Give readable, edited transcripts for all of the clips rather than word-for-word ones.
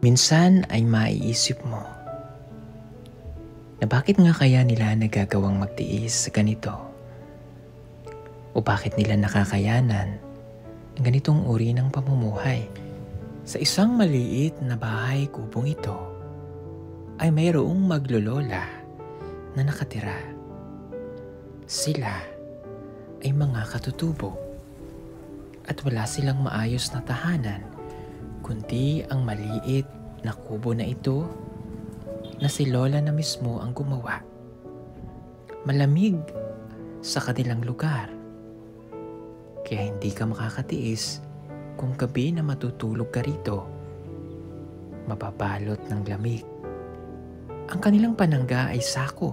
Minsan ay maiisip mo na bakit nga kaya nila nagagawang magtiis sa ganito? O bakit nila nakakayanan ang ganitong uri ng pamumuhay? Sa isang maliit na bahay kubong ito ay mayroong maglolola na nakatira. Sila ay mga katutubo at wala silang maayos na tahanan kundi ang maliit na kubo na ito na si Lola na mismo ang gumawa. Malamig sa kanilang lugar, kaya hindi ka makakatiis kung gabi na matutulog ka rito, mapabalot ng lamig. Ang kanilang panangga ay sako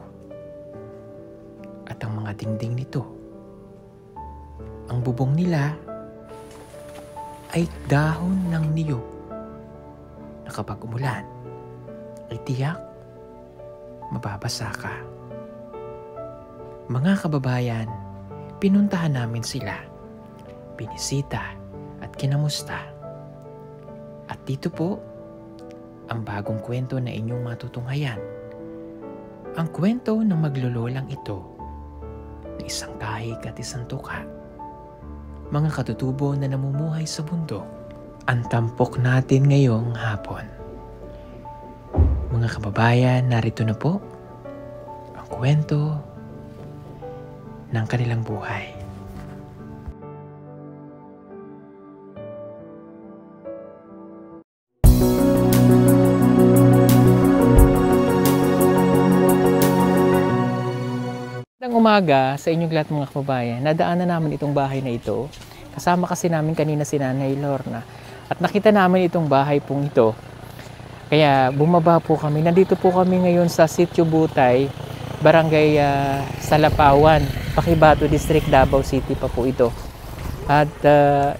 at ang mga dingding nito. Ang bubong nila ay dahon ng niyog na kapag umulan ay tiyak mababasa ka. Mga kababayan, pinuntahan namin sila, binisita at kinamusta. At dito po ang bagong kwento na inyong matutunghayan. Ang kwento ng maglololang ito na isang kahig at isang tuka. Mga katutubo na namumuhay sa bundok. Ang tampok natin ngayong hapon. Mga kababayan, narito na po ang kwento ng kanilang buhay. Umaga sa inyong lahat mga kababayan, nadaanan namin itong bahay na ito. Kasama kasi namin kanina si Nanay Lorna. At nakita namin itong bahay pong ito. Kaya bumaba po kami. Nandito po kami ngayon sa Sitio Butay, Barangay Salapawan, Paquibato District, Davao City pa po ito. At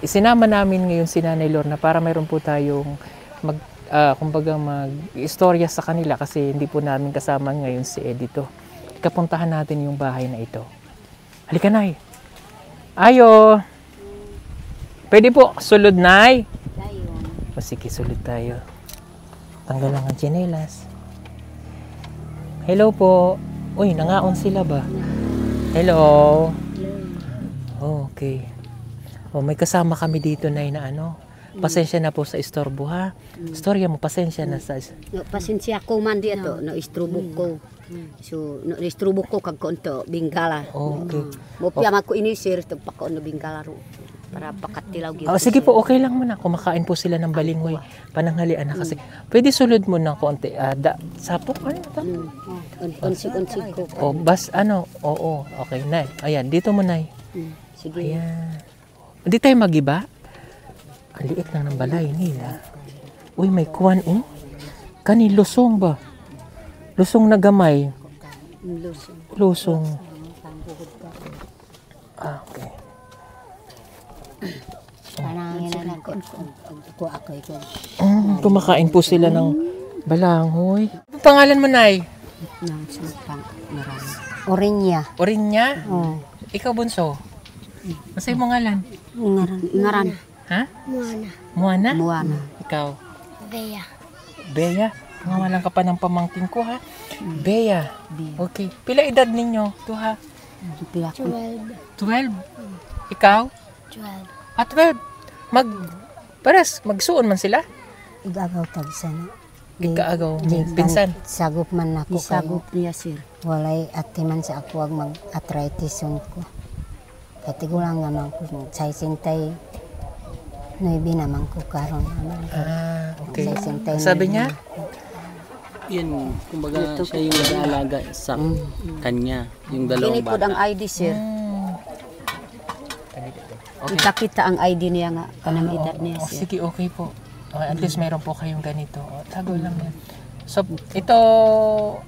isinama namin ngayon si Nanay Lorna para mayroon po tayong mag-istorya sa kanila kasi hindi po namin kasama ngayon si Edito. Kapuntahan natin yung bahay na ito. Halika, Nay. Ayo. Pwede po, sulod, Nay. O sige, sulod tayo. Tanggal lang ang tsinelas. Hello po. Uy, nangaon sila ba? Hello. Okay. O, may kasama kami dito, Nay, na ano. Pasensya na po sa istorbo, ha? Storya mo, pasensya na sa... Pasensya ko man di ato, no istrobo ko. So, no istrobo ko kag konto bingala. Okay. Mo piya ko ini sir to pa ko no bingala ro para pakatilaw gyud. Sige po, okay lang muna. Kumakain po sila ng balinghoy. Pananghalian na kasi. Pwede sulod mo ng konti. Sapok, ano ito? Unsi ko. O, bas, ano? Oo, okay, Nay. Ayan, dito mo, Nay. Sige. Ayan. Hindi tayo mag-iba? Ang liit lang ng balay nila. Uy, may kuwan, oh. Kani, lusong ba? Lusong na gamay. Lusong. Okay. Kumakain po sila ng balanghoy. Ano pangalan mo, Nay? Orinya. Orinya? Ikaw, bunso? Masa'yo mo ngalan? Ngaran. Ha? Muana. Muana? Ikaw? Bea. Bea? Pangalan ka pa ng pamangkin ko, ha? Bea. Okay. Pila edad ninyo? Ito, ha? 12. 12? Ikaw? 12. 12? Magsuon man sila? Igagaw tag sana. Ikaagaw. Pinsan? Sagop man ako. Isagop niya sir. Walay atiman sa ako ag mag-arthritis ko. Kati ko lang naman ko. Saysintay. Noibi naman ko karon. Okay. Sabi niya? Yan, kumbaga siya yung nag-aalaga sa kanya, yung dalawang Pinipod bata. ang ID, sir. Kita-kita ang ID niya nga, kanang edad niya, sir. Sige, okay po. At least meron po kayong ganito. Tago lang yan. So, ito,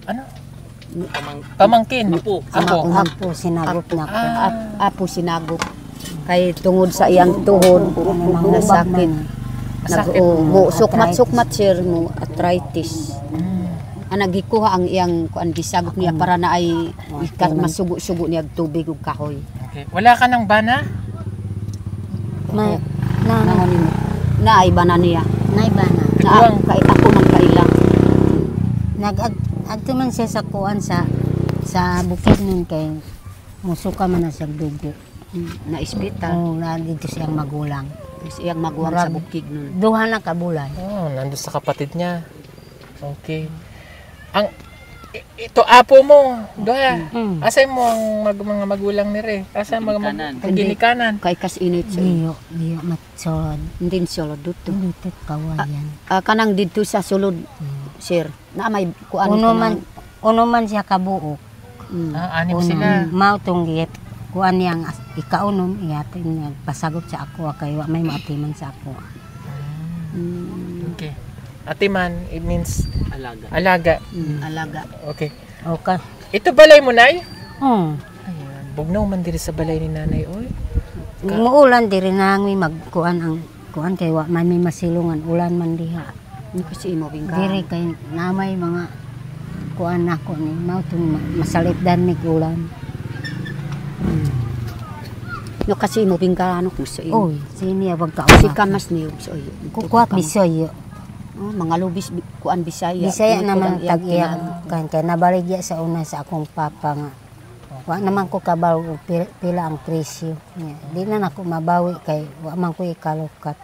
ano? Pamangkin. Apo, sinagop na ko. Apo, sinagop. Kay tungod sa iyang tuhod, nasakit. Sukmat-sukmat, sir, mo arthritis. Nagikuha ang iyang gisagop niya para na ay masugo-sugo niya tubig ug kahoy. Okay. Wala ka ng bana? Na ay bana niya. Nay bana. Buwang. Kay ako man kailang. Adto man siya sa kuan sa bukid nun kay musuka man na siya dugo. Na ospital. Oo, na dito siyang magulang. Siyang maguwang sa bukid nun. Duha na kabulan. Oh, nandun sa kapatid niya. Okay. Ito apo mo, duha. Asay mo ang mga magulang ni Re? Asa mga ginikanan? Kay kas init sa Diyo matsolod. Hindi sulod dito. Dito kawayan. Kanang dito sa sulod, sir. Na may kuan Uno man siya kabuok. Anim sila. Mao tong git. Kuan niyang ikaunom iyatin niya pasagot sa ako kay wa may maatiman sa ako. Okay. Atiman, it means Alaga. alaga. alaga. Okay. Okay. Ito balay mo, Nay? Hmm. Ayan. Bugnaw man diri sa balay ni Nanay, oy. Muulan diri na mi magkuan ang kuan kay wa may masilungan ulan man diha. Kasi imo bingka. Diri kay namay mga kuan nako ni mao tong masalipdan ni ulan. No kasi imo bingka ano kung sa imo. Oy, sini abag ka. Si kamas niyo so Kukuat bisoy. mga lubis kuan Bisaya. Bisaya naman tag-iya kan kay nabaligya sa una sa akong papa nga. Wa naman ko kabaw og pila ang presyo. Di na nako mabawi kay wa man ko ikalukat.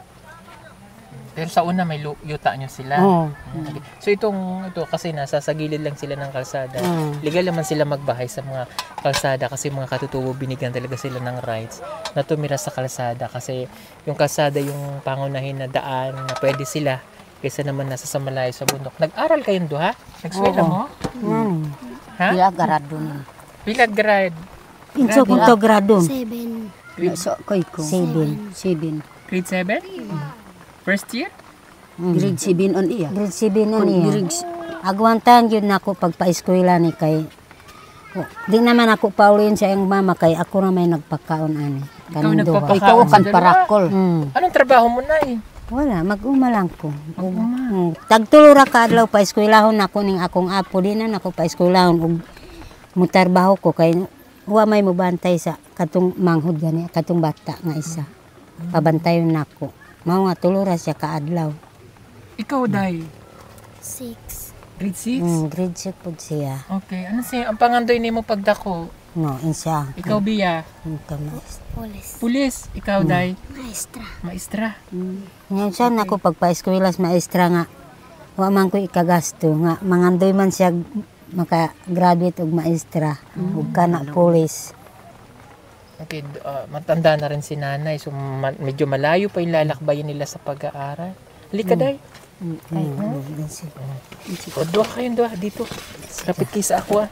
Pero sa una may yuta nyo sila. Oo. Okay. So ito kasi nasa sa gilid lang sila ng kalsada. Legal naman sila magbahay sa mga kalsada kasi mga katutubo binigyan talaga sila ng rights na tumira sa kalsada kasi yung kalsada yung pangunahin na daan na pwede sila kaysa naman nasa sa malayo sa bundok. Nag-aral kayong duha? Nag-eskwela mo? Ha? Pila grado ni. Pila grade? Inso punto grado. 7. So koy ko. 7. Grade 7? First year? Grade 7 on iya. Grade 7 na niya. Agwantan yun nako pagpa-eskwela ni kay di naman ako paulin sa iyang mama kay ako na may nagpakaon ani. Kaning duha. Ikaw kan parakol. Anong trabaho mo, Nay? Wala, mag-uma lang ko. Tagtulo ra ka adlaw pa eskwelahon nako ning akong apo di na nako pa eskwelahon ug mutarbaho ko kay wa may mobantay sa katong manghod gani katong bata nga isa. Pabantayon nako. Mao nga tulo ra siya ka adlaw. Ikaw, Day? 6. Grade 6? Grade 6 pud siya. Okay. Ano siya? Ang pangandoy nimo pagdako? No, insa. Ikaw, Bia? Police. Pulis. Ikaw, Day? Maestra. Maestra. Ngayon siya nako pagpa-eskwela sa maestra nga wa man ko ikagasto nga mangandoy man siya maka-graduate og maestra ug kana pulis. Okay, matanda na rin si Nanay. So, medyo malayo pa yung lalakbayin nila sa pag-aaral. Halika, Day. O, duha dito. Kapit kayo sa ako,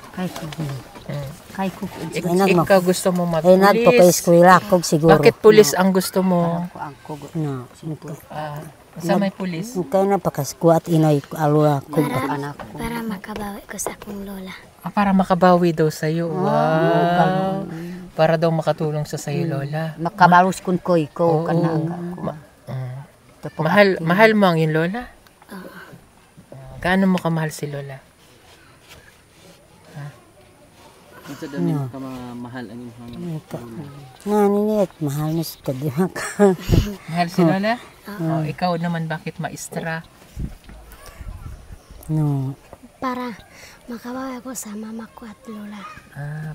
Kay ko. Ikaw gusto mo Ay nagpo pa mag-pulis. eskwela ko siguro. Bakit pulis ang gusto mo? No. Sa may pulis? Kaya na pakaskuat inoy alura ko Para makabawi ko sa akong lola. Para makabawi daw sa'yo. Wow. Para daw makatulong sa sa'yo, Lola. Makabalos kun koy ko kana Mahal mo ang yung Lola? Gaano mo kamahal si Lola? Ito daw din ka mga mahal ang inyong Naninit, mahal na sa kadimak. Mahal si Lola? Ikaw naman bakit maestra? No. Para makabawi ko sa mama ko at lola.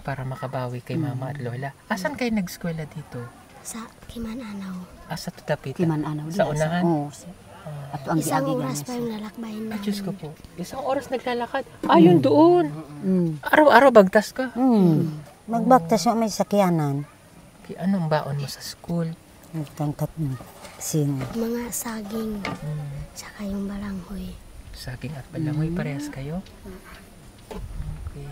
Para makabawi kay Mama at Lola. Asan kayo nag-eskwela dito? Sa Kimananaw. Sa Tutapita? Kiman-anaw Sa unahan? At ang Isang giagi oras pa yung lalakbayin namin. Diyos ko po. Isang oras naglalakad. Yun doon. Araw-araw bagtas ka. Magbaktas mo may sakyanan. Anong baon mo sa school? Nagtangkat mo. Sino? Mga saging. Tsaka yung balanghoy. Saging at balangoy, parehas kayo? Okay.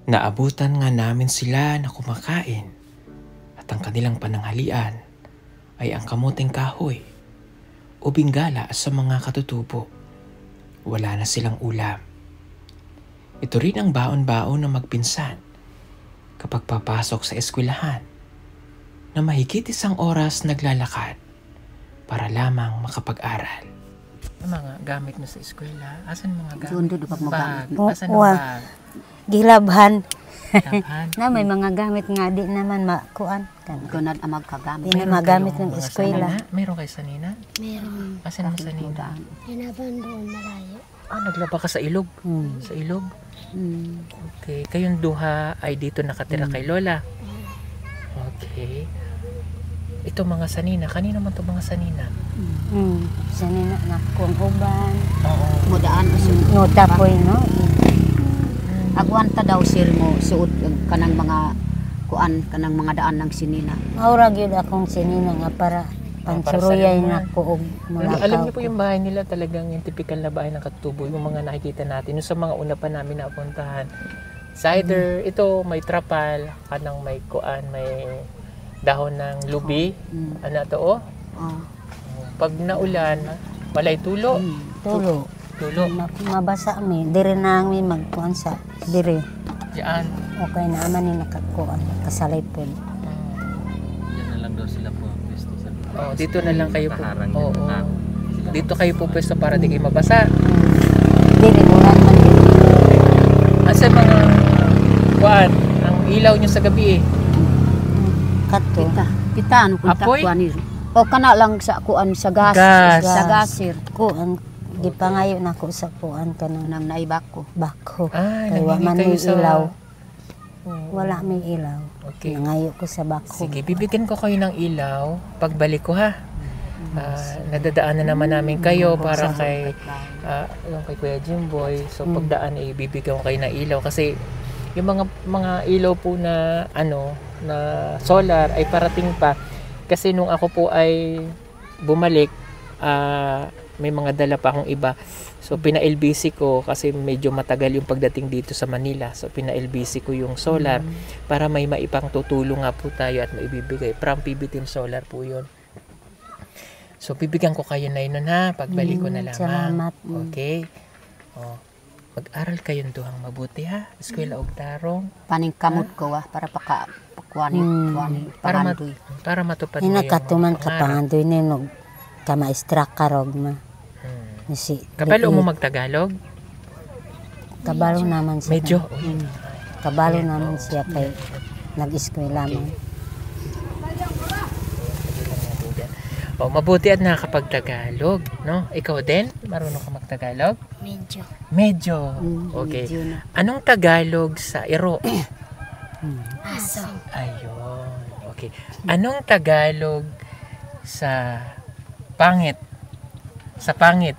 Naabutan nga namin sila na kumakain at ang kanilang pananghalian ay ang kamuting kahoy o binggala sa mga katutubo. Wala na silang ulam. Ito rin ang baon-baon ng magpinsan kapag papasok sa eskwelahan na mahigit 1 oras naglalakad para lamang makapag-aral. Yung mga gamit mo sa eskwela. Asan mga gamit? Doon, pag mo Bag. gamit. Asan ang Wa- bag? Gilabhan. Tabhan. Na may mga gamit nga di naman makuan kan. Ganad ang magkagamit. Di na magamit ng Mga eskwela. sanina? Meron kayo sanina? Meron. Asan ang sanina? Hinaban doon malayo. Naglaba ka sa ilog? Hmm. Sa ilog? Mm. Okay. Kayong duha ay dito nakatira kay Lola? Okay. Ito mga sanina. Kanino man to mga sanina? Sanina na kung uban. Oo. Mudaan o sunod. Ngota poy no. Agwanta daw sir mo suot kanang mga kuan kanang mga daan ng sinina. Maura gyud akong sinina nga para pansuruyay salamat. na ko og Alam mulakaw. niyo po yung bahay nila talagang yung typical na bahay ng Katubo, yung mga nakikita natin, yung sa mga una pa namin napuntahan. Cider, ito may trapal, kanang may kuan, may dahon ng lubi, ano to oh. Oh. Pag naulan, walay tulo. Tulo. Tulo. Mabasa mi diri na mi magkuan sa diri. Diyan. Okay na aman ni nakakuan kasalay pod. Yan na lang daw sila po pwesto sa Oh, dito na lang kayo po. Kaharang Oo. yun. Ah. Dito kayo po pwesto para di kayo mabasa. Diri ulan man diri. Asa mga kuan, ang ilaw nyo sa gabi eh. Kato. Pita ano kung Apoy? kuan ni. O kana lang sa kuan sa gas. Gas. Sa gas sir. Kuan gipangayo na ko sa kuan kanang Nang naibak ko. bako. Ah, Kay wa nangingi man kayo may sa... ilaw. Oo. Wala may ilaw. Okay. Nangayo ko sa bako. Sige, bibigyan ko kayo ng ilaw pagbalik ko ha. Nadadaanan naman namin kayo para kay yung kay Kuya Jimboy. So pagdaan ay bibigyan ko kayo ng ilaw kasi yung mga ilaw po na na solar ay parating pa kasi nung ako po ay bumalik may mga dala pa akong iba. So pina-LBC ko kasi medyo matagal yung pagdating dito sa Manila. So pina-LBC ko yung solar para may maipang tutulong nga po tayo at maibibigay. From PB Team Solar po yun. So bibigyan ko kayo na yun ha. Pagbalik ko na lamang. Salamat. Okay. Oh. Mag-aral kayong duhang mabuti ha. Eskwela og tarong. Paning kamot ko para pakuani kuani pangandoy. Para matupad mo yung Hinakatuman mga ka pangarap. pangandoy ninog ka maestra karog ma. Nisi. Kabalo mo magtagalog? Kabalo naman siya. Medyo. Kabalo naman siya kay nag-eskwela man. Mabuti at nakakapag-Tagalog, no? Ikaw din? Marunong ka mag-Tagalog? Medyo. Medyo. Okay. Anong Tagalog sa iro? Aso. Ayun. Okay. Anong Tagalog sa pangit? Sa pangit.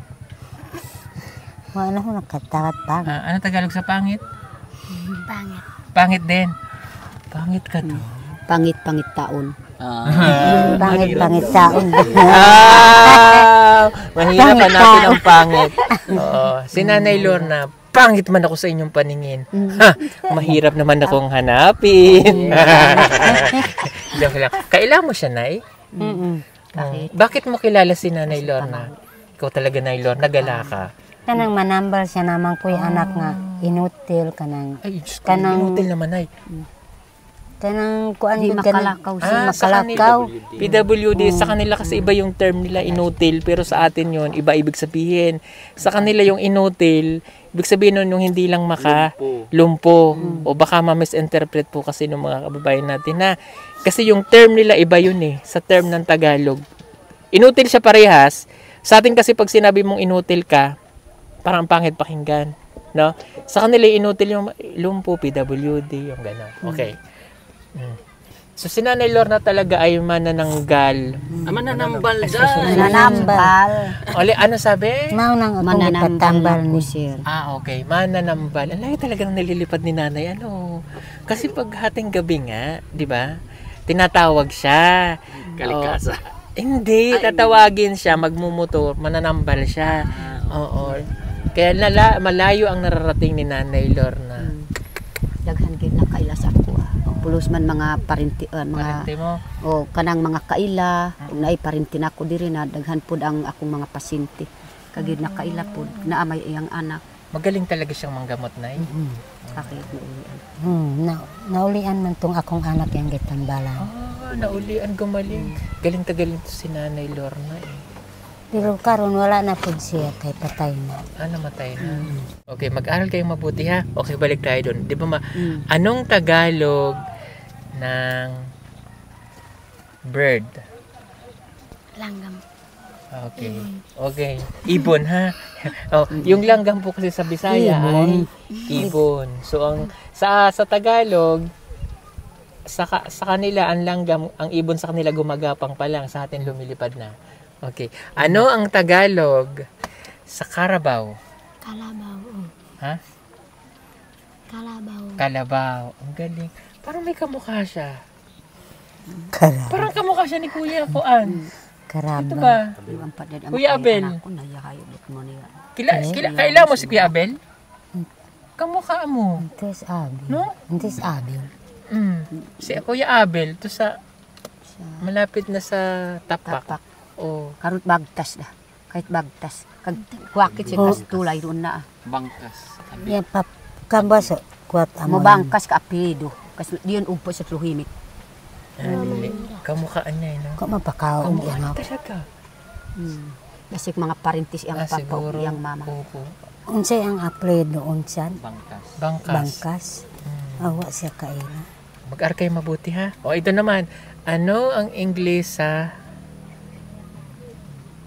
Wala ko nakatakot pa. Anong Tagalog sa pangit? Pangit. Pangit din. Pangit ka to. Pangit taon. Pangit taon. Mahirap hanapin ang pangit. Oo. Si Nanay Lorna, pangit man ako sa inyong paningin. Ha, mahirap naman akong hanapin. Joke lang. Kailan mo siya, Nay? Bakit mo kilala si Nanay Lorna? Ikaw talaga, Nanay Lorna, gala ka. Kanang manambal siya naman ko yung anak nga inutil kanang Ay, Diyos ko, Kanang- inutil naman, Nay. kanang kuan Di gud kanang makalakaw Sa makalakaw. kanila, PWD, sa kanila kasi iba yung term nila inutil, pero sa atin yon iba ibig sabihin. Sa kanila yung inutil, ibig sabihin nun yung hindi lang lumpo. O baka ma-misinterpret po kasi ng mga kababayan natin na kasi yung term nila iba yun eh, sa term ng Tagalog. Inutil siya parehas. Sa atin kasi pag sinabi mong inutil ka, parang ang pangit pakinggan. No? Sa kanila inutil yung lumpo, PWD, yung gano'n. Okay. So si Nanay Lorna talaga ay manananggal. Mananambal dyan. Mananambal. Oli, ano sabi? Mao nang akong Mananambal ipatambal na ni po sir. Okay. Mananambal. Ang lagi talagang nalilipad ni Nanay. Kasi pag hating gabi nga, di ba? Tinatawag siya. Kalikasa. Hindi, tatawagin siya, magmumotor, mananambal siya. Oo. Kaya malayo ang nararating ni Nanay Lorna. Daghan gid na kaila sa ako. Pulos man mga parinti mga Parente mo. o kanang mga kaila kung naay parinti na ako diri na daghan pud ang akong mga pasyente. Kagid na kaila pud naa may iyang anak. Magaling talaga siyang manggamot, Nay. Kakit Naulian man tong akong anak yang gitambalan. Naulian, gumaling. Galing to si Nanay Lorna eh. Pero karon wala na po siya kay patay na. Namatay na. Okay, mag-aral kayong mabuti ha. Okay, balik tayo doon. Di ba anong Tagalog ng bird? Langgam. Okay. Okay. Ibon ha. Yung langgam po kasi sa Bisaya ay ibon. So sa Tagalog sa kanila ang langgam, ang ibon sa kanila gumagapang pa lang, sa atin lumilipad na. Okay. Ano ang Tagalog sa Carabao? Kalabaw. Ha? Kalabaw. Kalabaw. Ang galing. Parang may kamukha siya. Kara. Parang kamukha siya ni Kuya Kuan. Karaba. Ito ba? Kuya Abel. Kaila mo si Kuya Abel? Kamukha mo. Intis Abel. No? Intis Abel. Si Kuya Abel, to sa malapit na sa Tapak. Oh. Karot bagtas na. Kahit bagtas. Kag kuwakit siya kas tulay doon na. Bangkas. Yan pap kambaso kuat amo. Mo bangkas ka apelido. Kasi diyon ugpo sa Tluhimik. Dili. Kamukhaan niya, no? Ko mapakaw Kamukha yan. talaga. Kasi mga parintis ang papa Siguro. iyang mama. Opo. Unsay ang apelyido unsan? Bangkas. Bangkas. Bangkas. Awa siya kaila. Mag-aral kayo mabuti, ha? O, ito naman. Ano ang English sa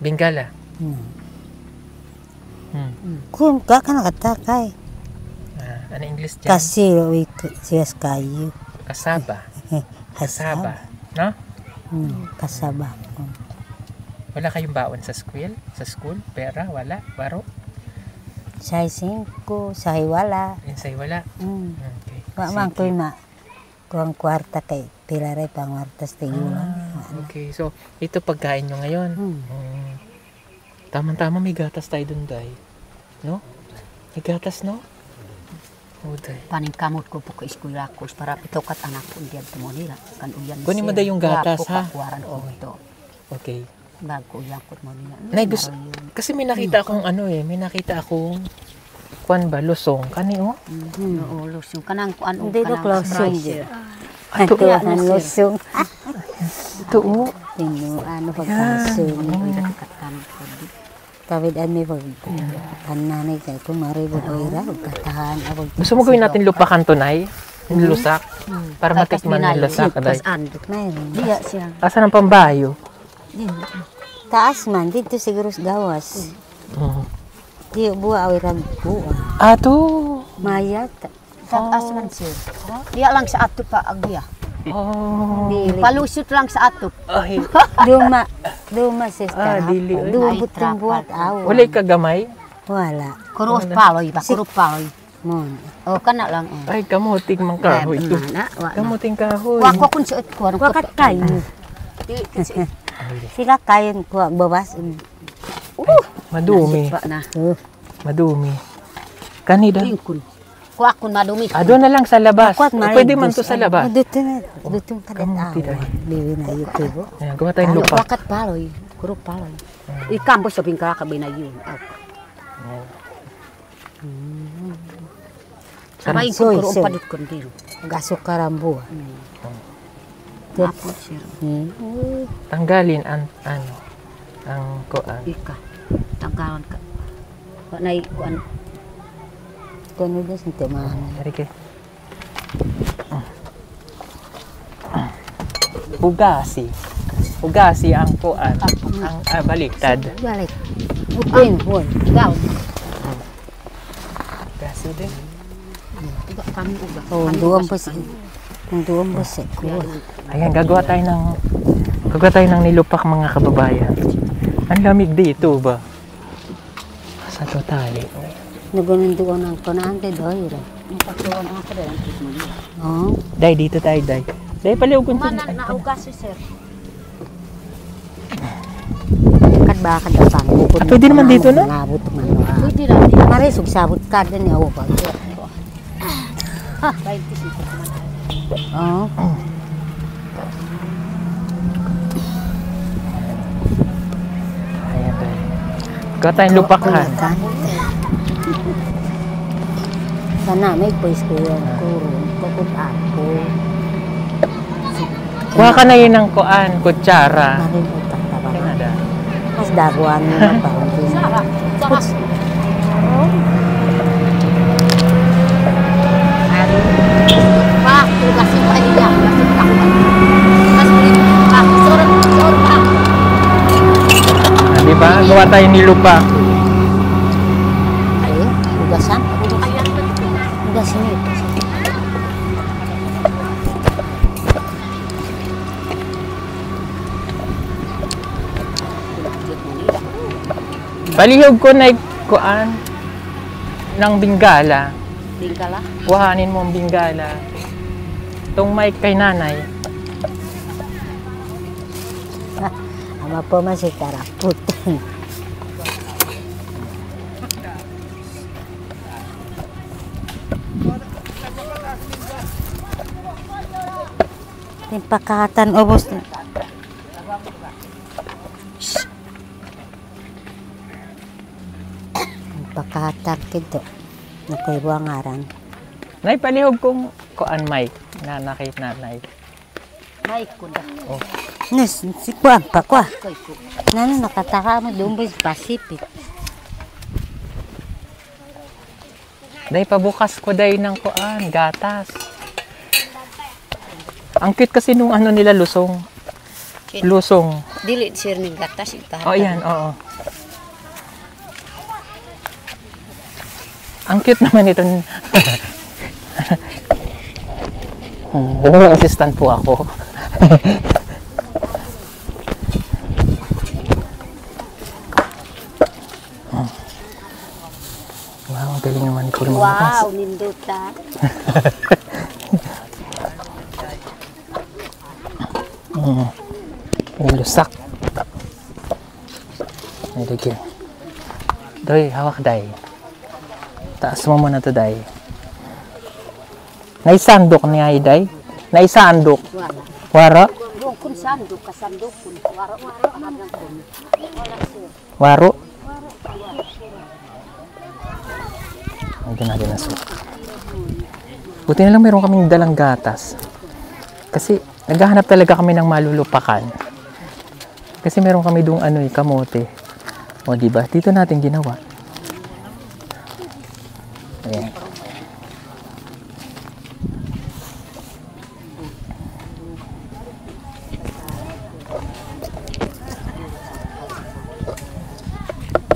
Bengala? Kung ka nakatakay. Ano English dyan? Kasi uy siya kayo. Kasaba. Kasaba. No? Kasaba. Wala kayong baon sa school? Sa school? Pera? Wala? Baro? Say 5, say wala. Insay wala? Okay. Wa man ko ma. Kuang kwarta kay pila ray pangwartas tayo lang. Okay. So, ito pagkain nyo ngayon. Tama-tama may gatas tayo dun, Day. No? May gatas, no? Oh, Day. Paning kamot ko po ka eskwela ko para pitokat anak ko diyan mo nila kan uyan. Kunin mo daw yung gatas, ha? Kuwaran ko ito. Okay. Bago uyan ko mo nila. Nay, kasi may nakita akong may nakita akong kuan ba, lusong. Kani, oh? Oo, lusong. Kanang kuan o Hindi do lusong. Ito Ang lusong. Ito, oh. Tinyo ano pagkasong. Kawid mi pag kananay kay kumari bud oira katahan abog. Gusto mo gawin natin lupakan to, Nay? Yung lusak? Para matikman ng lusak, Day. Mayroon. Diya siya. Asan ang pambayo? Taas man dito siguro sa gawas. Di buwa awirag buwa. To. Mayat. Taas man siya. Diya lang sa ato pa agya. Palusot lang sa ato. Ay. Duma sister. Dili. Dubot ng buhat aw. Walay kagamay? Wala. Kuros paloy ba? Kuros paloy. Mon. O kana lang. Ay, kamuting mang kahoy ito. Kamuting kahoy. Wako kun suot ko. Wakat kayo. Sila kayon ko babas. Madumi. Na. Madumi. Kanida. Kun. Kuha kun madumi. Doon na lang sa labas. Pwede man to sa labas. Dito na. Dito ka na. Kamuti dahil. Bibi na YouTube. Ayan, gawa tayong lupa. Wakat paloy. Kuro paloy. Ikambo sa bingka ka binayon. Sabay ko kuro padit kun diro. Gasok karambo. Tapos sir. Tanggalin ang kuan. Ika. Tanggalan ka. Nay kuan. Kuno din sa temahan. Rike. Ugasi. Ugasi ang kuan. Ang baliktad. Balik. Utin, hol. Gaw. Ugasi din. Tiga kami uga. Oh, duwang bus. Duwang bus. Ayan, gagawa tayo ng nilupak mga kababayan. Ang lamig dito ba? Sa totali. Nagununduan ang kanante doy. Pagtuon ako rin. Oh. Day, dito tayo, Day. Day, paliugon ko. Mana na ugas sir. Kad ba kad pang bukod. Pwede naman dito, no? Ngabot man. Pwede ra. Mare sugsabot kad ni awo pa. Ha, 25 man. Oh. Ayan, Day. Gagawa tayong lupakan. Sana may pues ko yan. Kurun. Kukut ako. Kuha ka na yun ng kuan, kutsara. Maring utak taba. Canada. Mas daruan mo na pa. Pak, kasih pa niya. Kasih pa ako. Di ba? Gawa tayo ni lupa. Ayo, hugasan. Hugasin ito. Palihog ko na kuan ng bingala. Bingkala. Kuhanin mo ang bingala. Itong mic kay nanay. Ama po masih karaput. Timpakatan obos. Timpakatan kito. Nakoy buangaran. Nay, palihog kong kuan mic na nakit nanay. May kuda. Nes, si kuan pa kwa. Nano nakataka mo doon ba sa Pacific? Day, pabukas ko day ng kuan, gatas. Ang cute kasi nung ano nila, lusong. Lusong. Dili sir ning gatas ita. Oh, yan, oo. Ang cute naman ito. Assistant po ako. Wow, galing naman ikaw lumakas. Wow, ninduta. May lusak. May lagyan. Doy, hawak day. Taas mo muna to day. Naisandok niya day. Naisandok. Waro? Yung kun sandok kasandok kun waro-waro hanggang kun. Waro? Lagyan natin na suka. Buti na lang meron kaming dalang gatas. Kasi naghahanap talaga kami ng malulupakan. Kasi meron kami doong ano kamote. O diba? Dito natin ginawa. Ayan.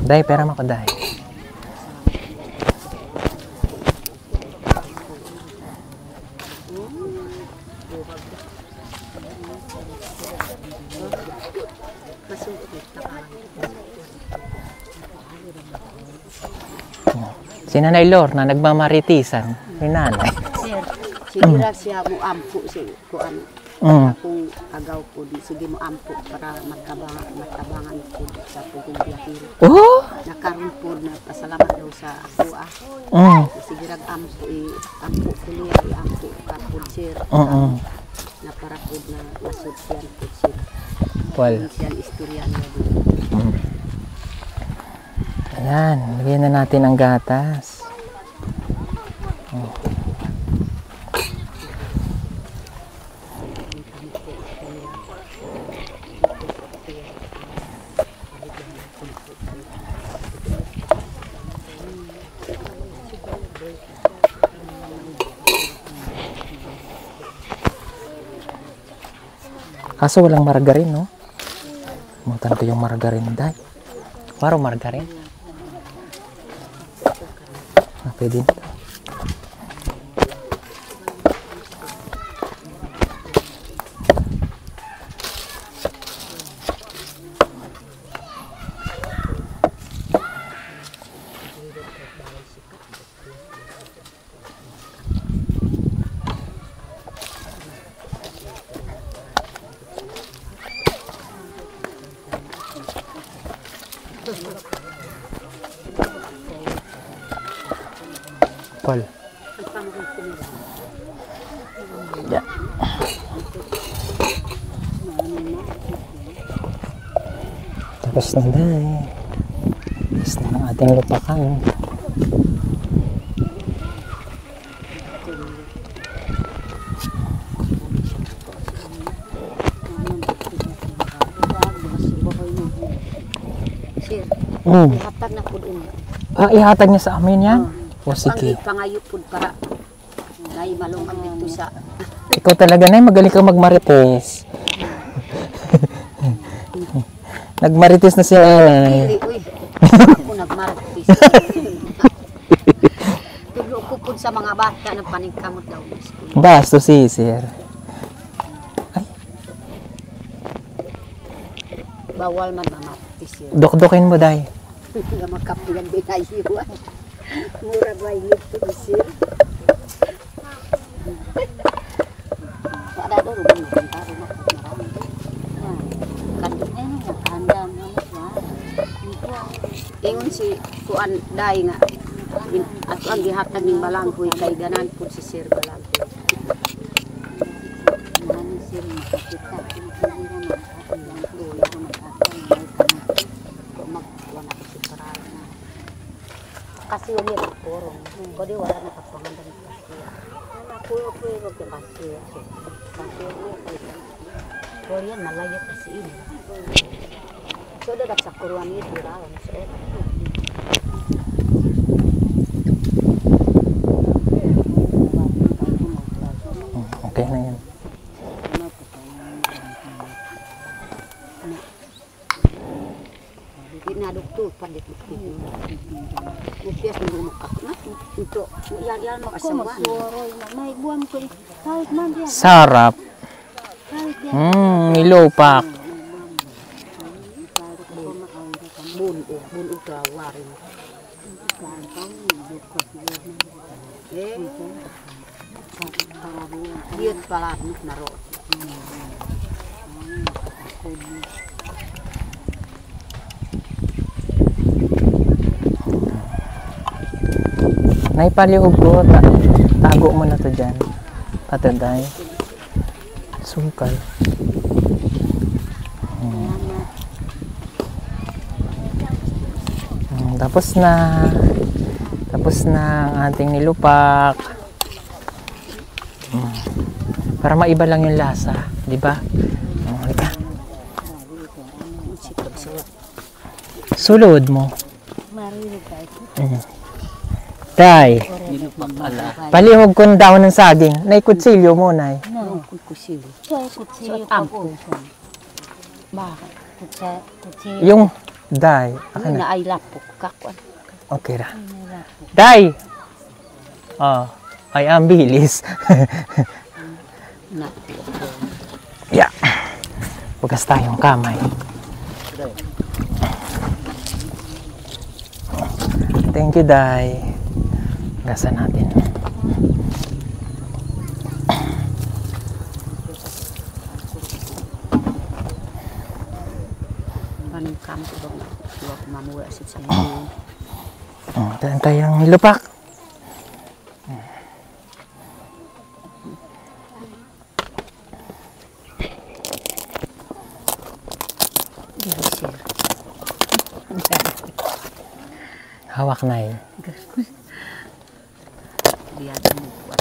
Day, pera mo ko, day. Si Nanay Lor na nagmamaritisan. Si Nanay. Sir, sige ra siya mo ampo si kuan. Kung agaw po di sige mo ampo para matabangan po sa pugong biyahe. Oh! Nakaroon po na pasalamat daw sa ako Sige ra ampo ampo kuliya ampo kapod sir. Na para po na masudyan po sir. Well. Siya istorya niya. Ayan, lagyan na natin ang gatas. Kaso walang margarin, no? Mutan ko yung margarin, day. Waro margarin. Pwede na. Paul. Ya. Tapos na day. Tapos na ang ating lupakan. Ihatag na po din. Ihatag niya sa amin yan? O sige. Ang ipangayo po para naimalungan dito sa... Ikaw talaga na magaling kang magmarites. Nagmarites na si Anay. Pili, uy. Ako nagmaritis. Tulo ko po sa mga bata ng paningkamot daw. Basto si sir. Bawal man mamaritis yun. Dok-dokin mo, day. Nga makapilan binayiwan. Mura ba yung ito siya? Wala daw, rubang magkantaro na po marami. Kandang eh, kandang na mo. Ingon si Kuan Day nga. At ang gihatag ng balangkoy kay ganan po si Sir Balangkoy. Ganan Sir makakita. Kasi ulit ang porong. Kodi wala na kapangandang kasi. Ako magkakasi. Kasi ulit ay Korean malayo kasi ini. So dapat sa kuruan ni dirawan so. Okay na yan. Doktor pandit bukti. Upias ng lumukak na. Ito, yan makasawa. May buwan ko. Kahit man yan. Sarap. Nilopak. Buno ka, warin. Diyot pala na ro. Naipalihog ko, tago mo na to dyan. Pataday. Sungkal. Tapos na ang ating nilupak. Para maiba lang yung lasa, di ba? Halika. Sulod mo. Tay, palihog kong daon ng saging. Naikutsilyo mo, nay. Kusilyo. Kutsilyo tampo. Bakit? Kutsilyo. Yung day. Ano na ay lapok. Kakwan. Okay ra. Day! Oh, ay ang bilis. Na. Yeah. Hugas tayong kamay. Thank you, Day. Hugasan natin. Anong kampo ba na? Huwag mamura sa sa'yo. Daan tayong nilupak. Hawak na eh.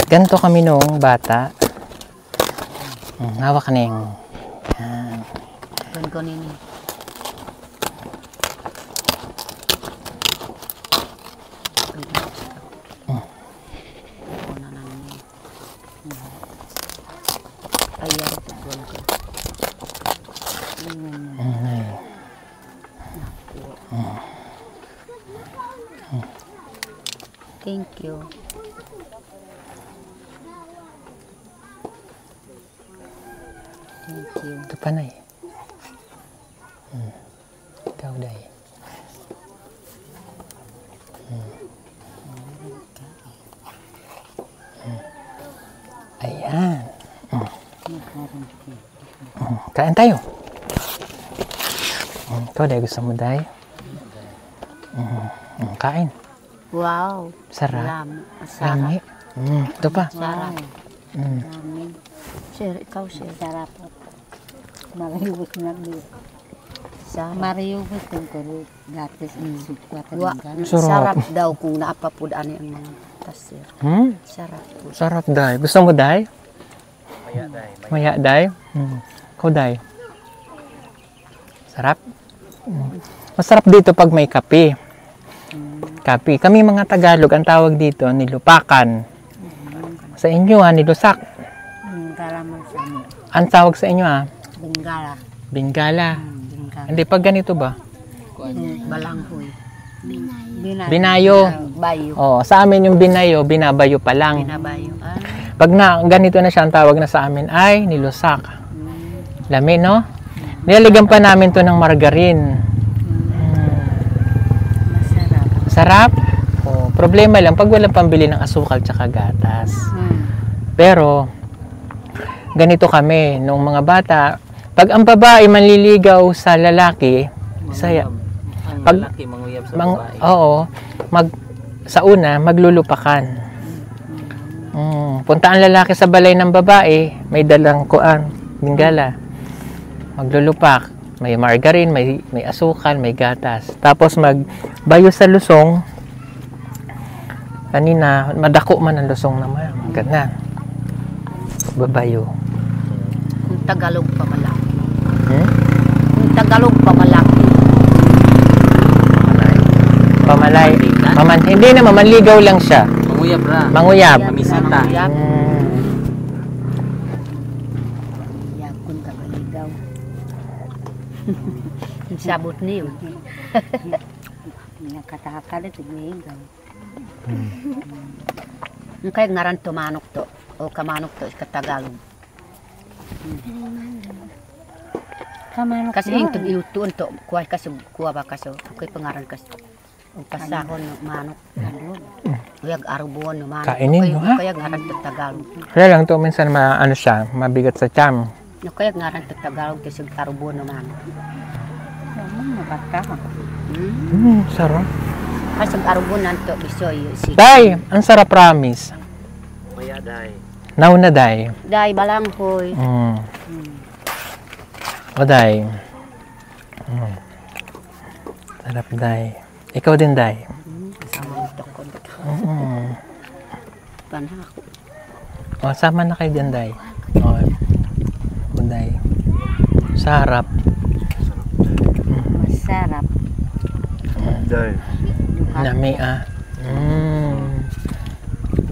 Ganto kami noong bata. Hawak na yung... Ganto nini. Thank you. Thank you. Ito pa na eh. Ikaw, Day. Ayan. Kain tayo. Ikaw, Day. Gusto mo, Day? Kain. Wow. Sarap. Sarap. Lami. Ito pa. Sarap. Sir, ikaw sir. Sarap. Marayubos na dito. Marayubos kung karo gatis ang sukwat. Sarap. Sarap daw kung naapapod ano ang mga tas sir. Sarap po. Sarap, Day. Gusto mo, Day? Maya, Day. Maya, Day? Ikaw, Day. Sarap? Masarap dito pag may kape. Kape. Kami mga Tagalog, ang tawag dito, nilupakan. Sa inyo nilusak. Bingala man sa inyo. Ang tawag sa inyo Bingala. Bingala. Bingala. Hindi, pag ganito ba? Balanghoy. Binayo. Bayo. Oh, sa amin yung binayo, binabayo pa lang. Binabayo. Pag na ganito na siya, ang tawag na sa amin ay nilusak. Lami, no? Nilalagyan pa namin to ng margarine. Masarap. Sarap. Oh, problema lang pag walang pambili ng asukal tsaka gatas. Pero ganito kami nung mga bata, pag ang babae manliligaw sa lalaki, saya. Ang Pag- lalaki manguyab sa babae. Oo, sa una maglulupakan. Punta ang lalaki sa balay ng babae, may dalang bingala. Maglulupak, may margarine, may asukal, may gatas. Tapos magbayo sa lusong. Kanina, madako man ang lusong naman. Ganda. Babayo. Kung Tagalog pa malaki. Hmm? Kung Tagalog pa malaki. Pamalay. Hindi naman, manligaw lang siya. Manguyab ra. Manguyab. Kamisita. Yakun ka baligaw. Sabot niyo. Nakatahakal ito baligaw. Kaya ngaran to manok to. O kamanok to sa Tagalog. Kamanok Kasi yung ilutuon to. Kuha kasi kuha ba kasi. Okay pangaran kasi. O kasahon ng manok. Kaya arubuan ng manok. Kainin mo, ha? Kaya ngaran to Tagalog. Kaya lang to, minsan siya, mabigat sa tiyan. Kaya ngaran to Tagalog kasi arubuan ng manok. Mabata ka. Sarap. Kasi arubuan nanto bisoy. Day, ang sarap promise. Maya day. Now na day. Day balanghoy. O day. Sarap day. Ikaw din day. Sama ito ko. Panako. O, sama na kayo dyan day. O day. Sarap. Masarap. Day. Nami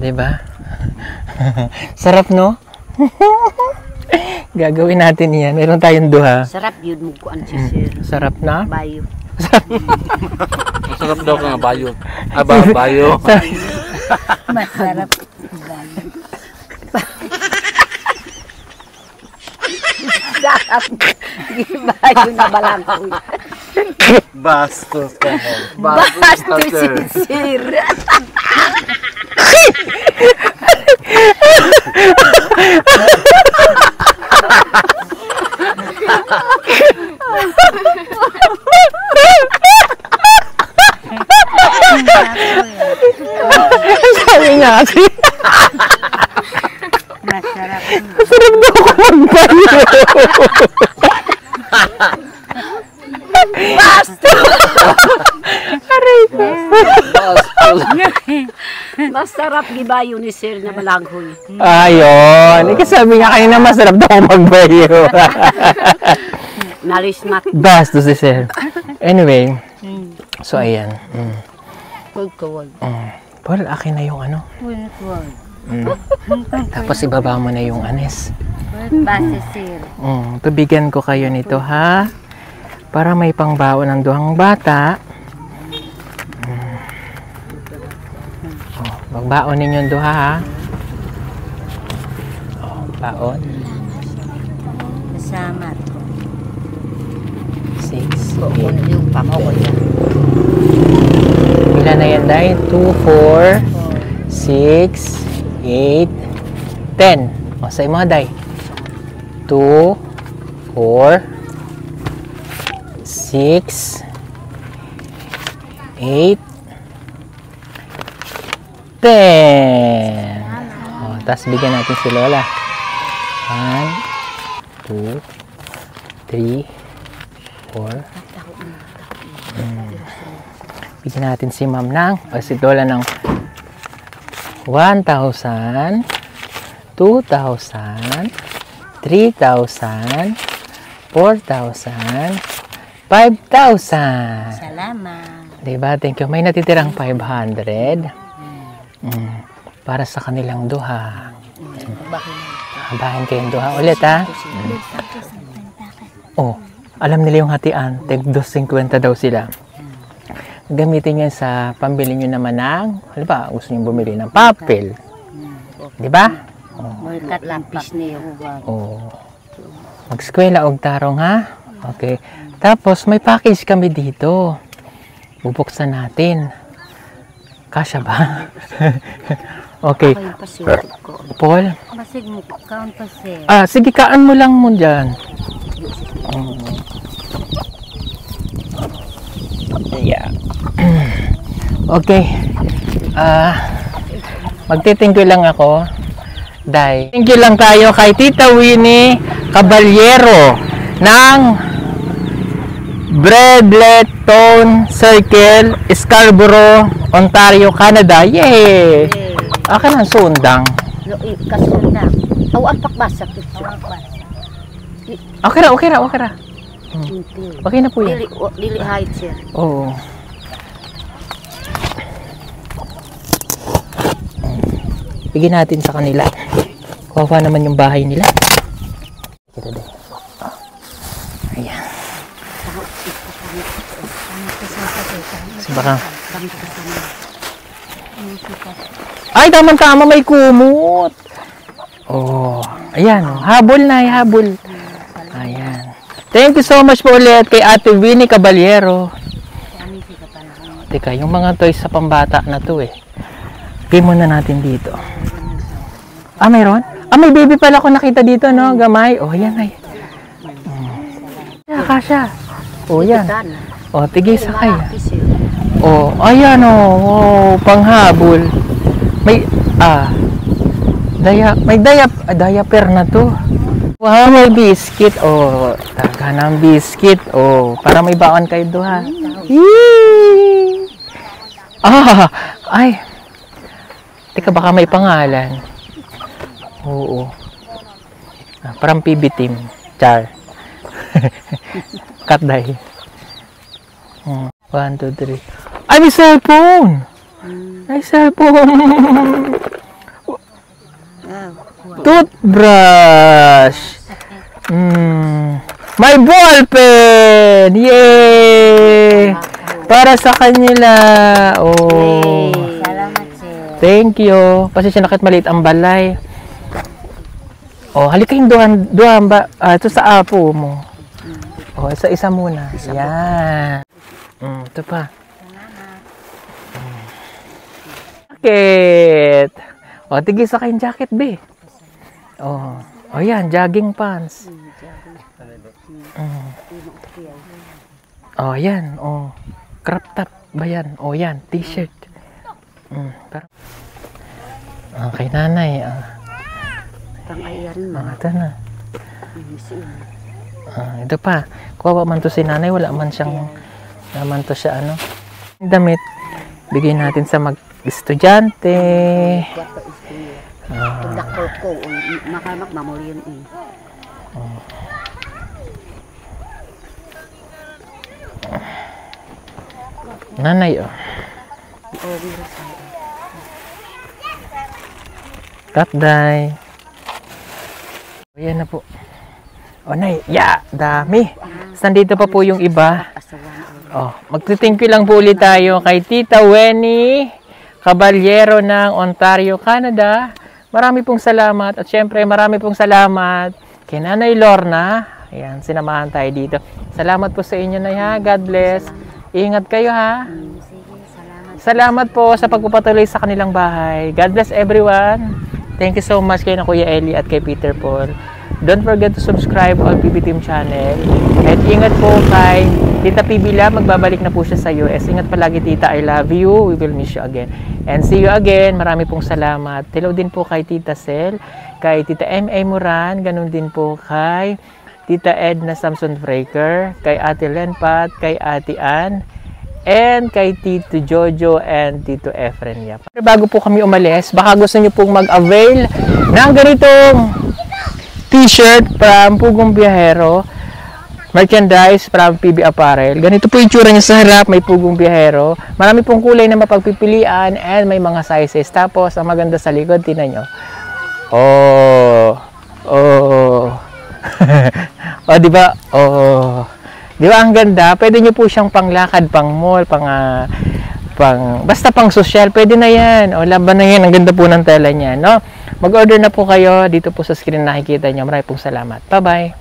Diba? Sarap, no? Gagawin natin yan. Meron tayong duha. Sarap yun mo kuan si sir. Sarap na? Bayo. Masarap daw ka nga bayo. Bayo. Masarap. Sarap. Bayo na balanghoy. Bastos ka mo. Basto si sir. Sabi nga kasi. Masarap. Sarap daw ko magbayo. Masarap gibayo ni sir na balanghoy. Ayun. Ikasabi nga kanina masarap daw ko magbayo. Nalismat. Bastos si sir. Anyway. So, ayan. Kawal. Paul, akin na yung ano. Wal. Tapos ibaba mo na yung anis. Base sir. Tubigyan ko kayo nito, ha? Para may pangbaon ng duhang bata. Magbaon ninyo yung duha, ha? Baon. Salamat. 6, Kung yung pamoko niya. Ilan na yan, Day? 2, 4, 6, 8, 10. O, sa'yo mo, Day. 2, 4, 6, 8, 10. O, tapos bigyan natin si Lola. 1, 2, 3, 4. Bigyan natin si Ma'am si Lola ng 1,000, 2,000, 3,000, 4,000, 5,000. Salamat. Diba? Thank you. May natitirang 500. Para sa kanilang duha. Bahin kayong duha ulit, ha? Oh, alam nila yung hatian. Tig 250 daw sila. Gamitin nyo sa pambili nyo naman ng, halimbawa, gusto nyo bumili ng papel. Diba? Kat lapis niyo. Oh. Mag-eskwela og tarong, ha? Okay. Tapos, may package kami dito. Bubuksan natin. Kasya ba? Okay. Paul? Basig mo, kaon pa sir. Sige, kaan mo lang mo dyan. Yeah. Okay. Magtitingko lang ako. Thank you lang tayo kay Tita Winnie Caballero ng Bredleton Circle, Scarborough, Ontario, Canada. Yay! Akin ang sundang. Kasunda. Aw, ang pakbasa. Okay ra. Okay na po yan. Dili height sir. Oo. Bigyan natin sa kanila. Kawawa naman yung bahay nila. Ayan. Kasi baka... Ay, tama, may kumot. Oh, ayan. Habol na, habol. Ayan. Thank you so much po ulit kay Ate Winnie Caballero. Teka, yung mga toys sa pambata na to eh. Game muna natin dito. Mayroon? May baby pala ako nakita dito, no? Gamay. Oh, yan ay. Kasha. Oh, yan. Oh, tigay sakay. Oh, ayan oh. Panghabol. May, diaper na to. Wow, may biscuit. Oh, taga ng biscuit. Oh, para may baon kayo doha. Yee! Ay. Teka, baka may pangalan. Oo. Parang PB team. Char. Katday. 1, 2, 3. Ay, may cellphone! Ay, cellphone! Toothbrush! May ballpen! Yay! Para sa kanila. Oh. Salamat sir. Thank you. Pasensya na kahit maliit ang balay. Oh, halika yung duhan ba? Ito sa apo mo. Oh, isa muna. Yan. Ito pa. Jacket. O, tigil sa kayong jacket, be. O yan, jogging pants. O, yan. O, crop top ba yan? O, yan, t-shirt. Kay nanay. Pang-ayarin mo. Ito na. Ito pa. Kuha man to si nanay. Wala man siyang naman to siya, ano. Damit. Bigay natin sa mag-estudyante. Dakol ko. Makamak mamuli yun eh. Nanay, oh. Kapday. Ayan na po. O, nay. Dami. Nandito pa po yung iba. Magti-thank you lang po ulit tayo kay Tita Winnie Caballero ng Ontario, Canada. Marami pong salamat. At syempre, marami pong salamat kay Nanay Lorna. Ayan, sinamahan tayo dito. Salamat po sa inyo, Nay, ha. God bless. Ingat kayo, ha. Salamat po sa pagpapatuloy sa kanilang bahay. God bless everyone. Thank you so much kay na Kuya Eli at kay Peter Paul. Don't forget to subscribe on PB Team channel. At ingat po kay Tita PB Lab. Magbabalik na po siya sa US. Ingat palagi, Tita. I love you. We will miss you again. And see you again. Marami pong salamat. Hello din po kay Tita Sel, kay Tita M.A. Moran. Ganun din po kay Tita Edna Samson Breaker, kay Ate Lenpat, kay Ate Ann, and kay Tito Jojo and Tito Efren. Bago po kami umalis, baka gusto nyo pong mag-avail ng ganitong t-shirt from Pugong Biyahero. merchandise from PB Apparel. Ganito po yung tsura niya sa harap, may pugong biyahero. Marami pong kulay na mapagpipilian and may mga sizes. Tapos, ang maganda sa likod, tingnan nyo. Oh. Oh, di ba? Oh. Di ba ang ganda? Pwede nyo po siyang panglakad, pang mall, basta pang social, pwede na yan. O, laban na yan. Ang ganda po ng tela niya, no? Mag-order na po kayo dito po sa screen nakikita nyo. Maraming pong salamat. Bye-bye.